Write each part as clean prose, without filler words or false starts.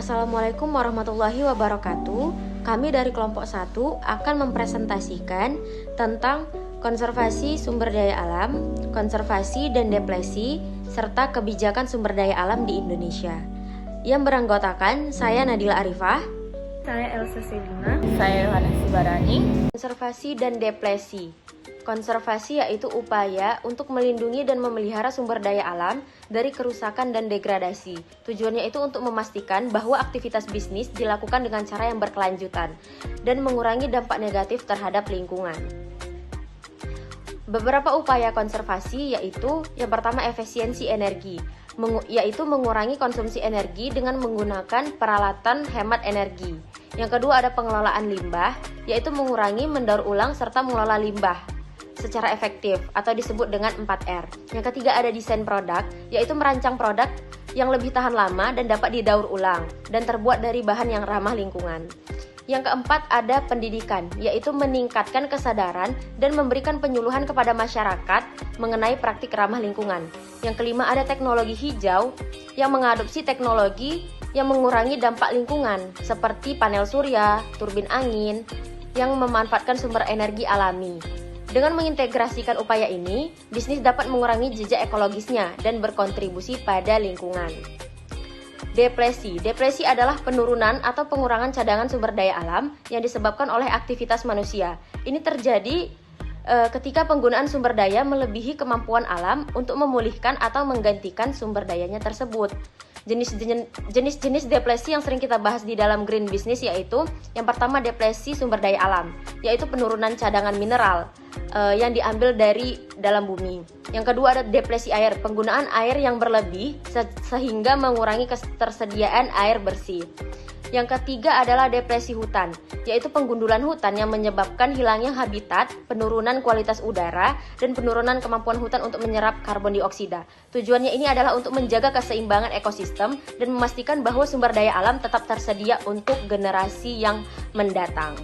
Assalamualaikum warahmatullahi wabarakatuh. Kami dari kelompok 1 akan mempresentasikan tentang konservasi sumber daya alam, konservasi dan deplesi, serta kebijakan sumber daya alam di Indonesia. Yang beranggotakan saya Nadila Arifah, saya Elsa Selina, saya Yohanes Sibarani. Konservasi dan deplesi. Konservasi yaitu upaya untuk melindungi dan memelihara sumber daya alam dari kerusakan dan degradasi. Tujuannya itu untuk memastikan bahwa aktivitas bisnis dilakukan dengan cara yang berkelanjutan dan mengurangi dampak negatif terhadap lingkungan. Beberapa upaya konservasi yaitu yang pertama efisiensi energi, yaitu mengurangi konsumsi energi dengan menggunakan peralatan hemat energi. Yang kedua ada pengelolaan limbah, yaitu mengurangi, mendaur ulang, serta mengelola limbah secara efektif atau disebut dengan 4R. Yang ketiga ada desain produk, yaitu merancang produk yang lebih tahan lama dan dapat didaur ulang dan terbuat dari bahan yang ramah lingkungan. Yang keempat ada pendidikan, yaitu meningkatkan kesadaran dan memberikan penyuluhan kepada masyarakat mengenai praktik ramah lingkungan. Yang kelima ada teknologi hijau yang mengadopsi teknologi yang mengurangi dampak lingkungan seperti panel surya, turbin angin yang memanfaatkan sumber energi alami. Dengan mengintegrasikan upaya ini, bisnis dapat mengurangi jejak ekologisnya dan berkontribusi pada lingkungan. Deplesi. Deplesi adalah penurunan atau pengurangan cadangan sumber daya alam yang disebabkan oleh aktivitas manusia. Ini terjadi ketika penggunaan sumber daya melebihi kemampuan alam untuk memulihkan atau menggantikan sumber dayanya tersebut. Jenis-jenis deplesi yang sering kita bahas di dalam green business yaitu yang pertama deplesi sumber daya alam, yaitu penurunan cadangan mineral yang diambil dari dalam bumi. Yang kedua ada deplesi air, penggunaan air yang berlebih sehingga mengurangi ketersediaan air bersih. Yang ketiga adalah depresi hutan, yaitu penggundulan hutan yang menyebabkan hilangnya habitat, penurunan kualitas udara, dan penurunan kemampuan hutan untuk menyerap karbon dioksida. Tujuannya ini adalah untuk menjaga keseimbangan ekosistem dan memastikan bahwa sumber daya alam tetap tersedia untuk generasi yang mendatang.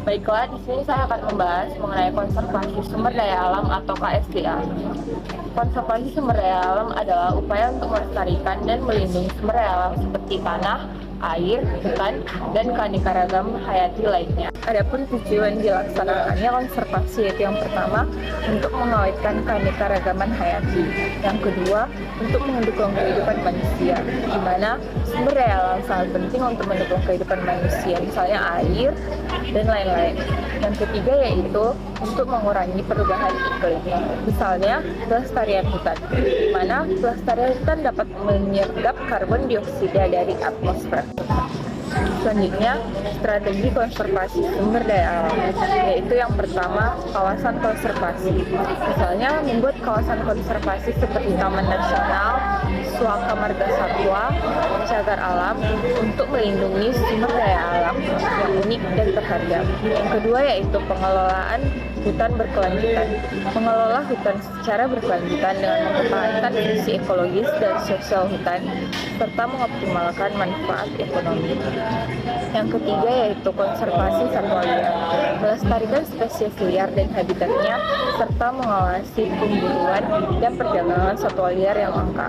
Baiklah, di sini saya akan membahas mengenai konservasi sumber daya alam atau KSDA. Konservasi sumber daya alam adalah upaya untuk melestarikan dan melindungi sumber daya alam seperti tanah, air, hutan, dan keanekaragaman hayati lainnya. Adapun tujuan dilaksanakannya konservasi yaitu yang pertama untuk mengawetkan keanekaragaman hayati, yang kedua untuk mendukung kehidupan manusia, di mana sumber daya alam sangat penting untuk mendukung kehidupan manusia, misalnya air dan lain-lain. Yang ketiga yaitu untuk mengurangi perubahan iklim, misalnya pelestarian hutan, di mana pelestarian hutan dapat menyerap karbon dioksida dari atmosfer. Selanjutnya, strategi konservasi sumber daya alam, yaitu yang pertama, kawasan konservasi. Misalnya, membuat kawasan konservasi seperti Taman Nasional, Suaka Marga Satwa, Cagar Alam untuk melindungi sumber daya alam yang unik dan berharga. Yang kedua yaitu pengelolaan hutan berkelanjutan. Mengelola hutan secara berkelanjutan dengan mempertahankan fungsi ekologis dan sosial hutan, serta mengoptimalkan manfaat ekonomi. Yang ketiga yaitu konservasi satwa liar, melestarikan spesies liar dan habitatnya, serta mengawasi pemburuan dan perdagangan satwa liar yang langka.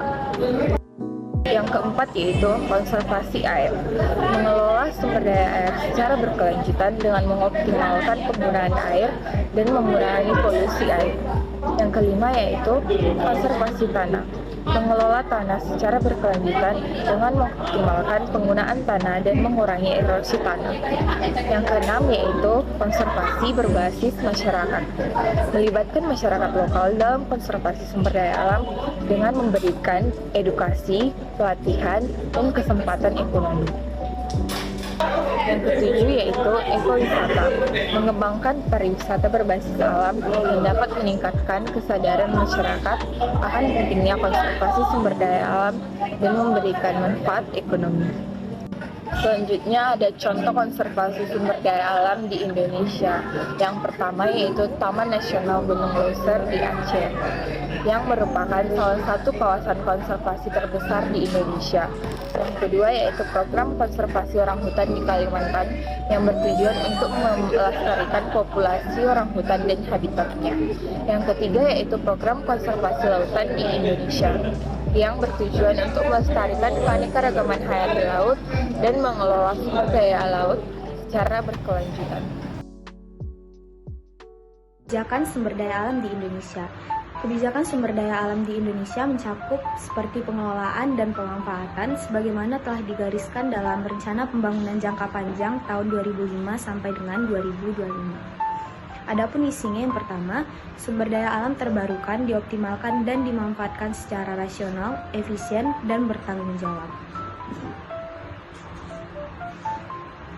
Yang keempat yaitu konservasi air, mengelola sumber daya air secara berkelanjutan dengan mengoptimalkan penggunaan air dan mengurangi polusi air. Yang kelima yaitu konservasi tanah, mengelola tanah secara berkelanjutan dengan mengoptimalkan penggunaan tanah dan mengurangi erosi tanah. Yang keenam yaitu konservasi berbasis masyarakat, melibatkan masyarakat lokal dalam konservasi sumber daya alam dengan memberikan edukasi, pelatihan, dan kesempatan ekonomi. Yang ketujuh yaitu ekowisata, mengembangkan pariwisata berbasis alam yang dapat meningkatkan kesadaran masyarakat akan pentingnya konservasi sumber daya alam dan memberikan manfaat ekonomi. Selanjutnya ada contoh konservasi sumber daya alam di Indonesia. Yang pertama yaitu Taman Nasional Gunung Leuser di Aceh, yang merupakan salah satu kawasan konservasi terbesar di Indonesia. Yang kedua yaitu program konservasi orangutan di Kalimantan yang bertujuan untuk melestarikan populasi orangutan dan habitatnya. Yang ketiga yaitu program konservasi lautan di Indonesia. yang bertujuan untuk melestarikan keanekaragaman hayati laut dan mengelola sumber daya laut secara berkelanjutan. Kebijakan sumber daya alam di Indonesia. Kebijakan sumber daya alam di Indonesia mencakup seperti pengelolaan dan pemanfaatan sebagaimana telah digariskan dalam Rencana Pembangunan Jangka Panjang tahun 2005 sampai dengan 2025. Adapun isinya yang pertama, sumber daya alam terbarukan dioptimalkan dan dimanfaatkan secara rasional, efisien, dan bertanggung jawab.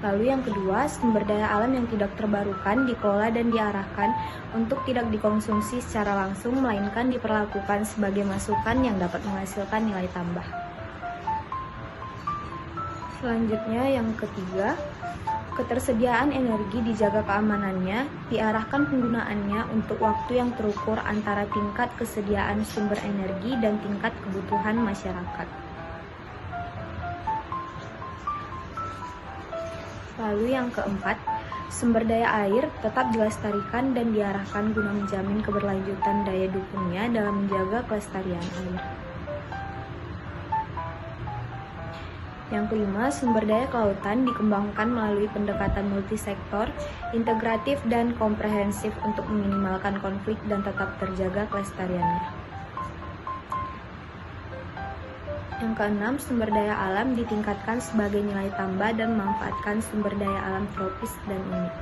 Lalu yang kedua, sumber daya alam yang tidak terbarukan dikelola dan diarahkan untuk tidak dikonsumsi secara langsung, melainkan diperlakukan sebagai masukan yang dapat menghasilkan nilai tambah. Selanjutnya yang ketiga, ketersediaan energi dijaga keamanannya, diarahkan penggunaannya untuk waktu yang terukur antara tingkat kesediaan sumber energi dan tingkat kebutuhan masyarakat. Lalu yang keempat, sumber daya air tetap dilestarikan dan diarahkan guna menjamin keberlanjutan daya dukungnya dalam menjaga kelestarian air. Yang kelima, sumber daya kelautan dikembangkan melalui pendekatan multisektor, integratif dan komprehensif untuk meminimalkan konflik dan tetap terjaga kelestariannya. Yang keenam, sumber daya alam ditingkatkan sebagai nilai tambah dan memanfaatkan sumber daya alam tropis dan unik.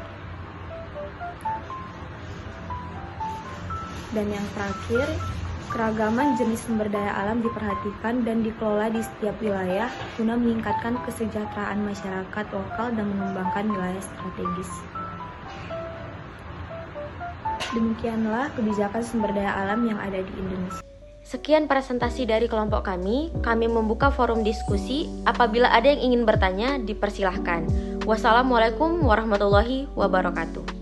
Dan yang terakhir, keragaman jenis sumber daya alam diperhatikan dan dikelola di setiap wilayah guna meningkatkan kesejahteraan masyarakat lokal dan mengembangkan wilayah strategis. Demikianlah kebijakan sumber daya alam yang ada di Indonesia. Sekian presentasi dari kelompok kami membuka forum diskusi. Apabila ada yang ingin bertanya, dipersilahkan. Wassalamualaikum warahmatullahi wabarakatuh.